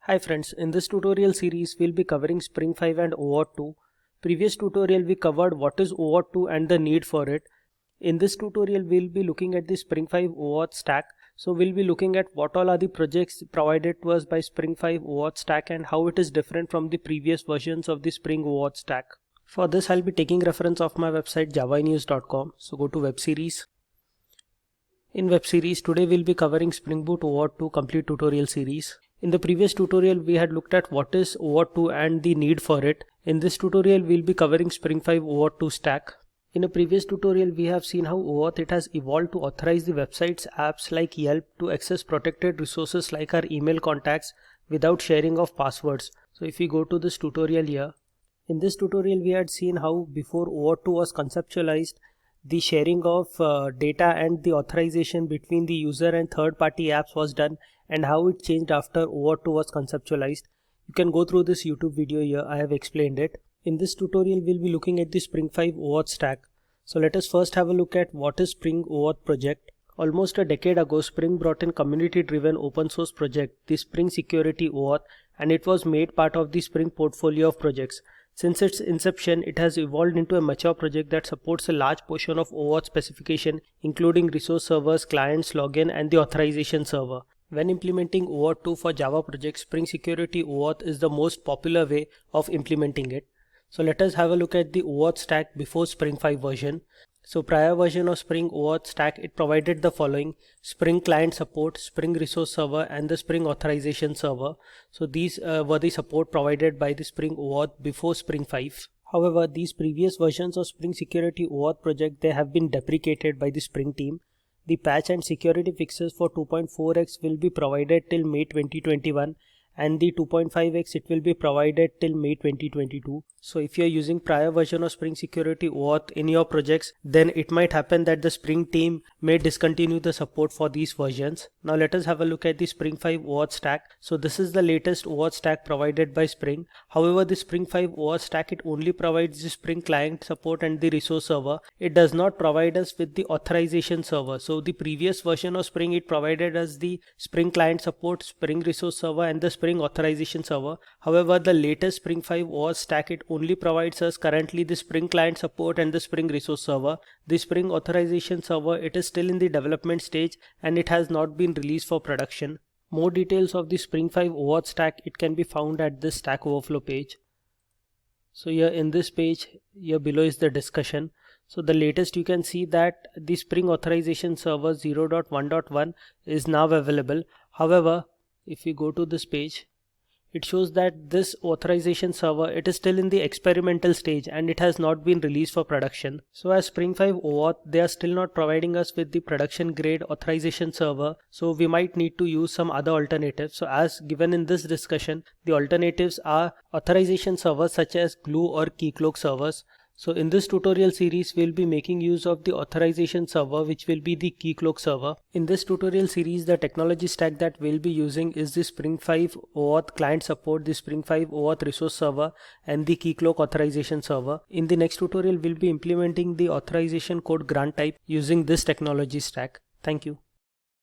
Hi friends, in this tutorial series we'll be covering Spring 5 and OAuth 2. Previous tutorial we covered what is OAuth 2 and the need for it. In this tutorial we'll be looking at the Spring 5 OAuth stack. So we'll be looking at what all are the projects provided to us by Spring 5 OAuth stack and how it is different from the previous versions of the Spring OAuth stack. For this I'll be taking reference of my website javanews.com. So go to web series. In web series today we'll be covering Spring Boot OAuth 2 complete tutorial series. In the previous tutorial we had looked at what is OAuth 2 and the need for it. In this tutorial we'll be covering Spring 5 OAuth 2 stack. In a previous tutorial we have seen how OAuth it has evolved to authorize the websites apps like Yelp to access protected resources like our email contacts without sharing of passwords. So if we go to this tutorial here, in this tutorial we had seen how before OAuth 2 was conceptualized, the sharing of data and the authorization between the user and third-party apps was done, and how it changed after OAuth 2 was conceptualized. You can go through this YouTube video here, I have explained it. In this tutorial we'll be looking at the Spring 5 OAuth stack. So let us first have a look at what is Spring OAuth project. Almost a decade ago Spring brought in community-driven open source project, the Spring Security OAuth, and it was made part of the Spring portfolio of projects. Since its inception, it has evolved into a mature project that supports a large portion of OAuth specification, including resource servers, clients, login, and the authorization server. When implementing OAuth 2 for Java projects, Spring Security OAuth is the most popular way of implementing it. So let us have a look at the OAuth stack before Spring 5 version. So prior version of Spring OAuth stack, it provided the following: Spring Client Support, Spring Resource Server, and the Spring Authorization Server. So these were the support provided by the Spring OAuth before Spring 5. However, these previous versions of Spring Security OAuth project, they have been deprecated by the Spring team. The patch and security fixes for 2.4x will be provided till May 2021. And the 2.5x it will be provided till May 2022. So if you are using prior version of Spring Security OAuth in your projects, then it might happen that the Spring team may discontinue the support for these versions. Now let us have a look at the Spring 5 OAuth stack. So this is the latest OAuth stack provided by Spring. However, the Spring 5 OAuth stack, it only provides the Spring Client Support and the resource server. It does not provide us with the authorization server. So the previous version of Spring, it provided us the Spring Client Support, Spring Resource Server, and the Spring Authorization Server. However, the latest Spring 5 OAuth stack, it only provides us currently the Spring Client Support and the Spring Resource Server. The Spring Authorization Server, it is still in the development stage and it has not been released for production. More details of the Spring 5 OAuth stack, it can be found at this Stack Overflow page. So here in this page, here below is the discussion. So the latest, you can see that the Spring Authorization Server 0.1.1 is now available. However, if we go to this page, it shows that this authorization server, it is still in the experimental stage and it has not been released for production. So as Spring 5 OAuth, they are still not providing us with the production grade authorization server. So we might need to use some other alternatives. So as given in this discussion, the alternatives are authorization servers such as Glue or Keycloak servers. So in this tutorial series, we'll be making use of the authorization server, which will be the Keycloak server. In this tutorial series, the technology stack that we'll be using is the Spring 5 OAuth Client Support, the Spring 5 OAuth Resource Server, and the Keycloak Authorization Server. In the next tutorial, we'll be implementing the authorization code grant type using this technology stack. Thank you.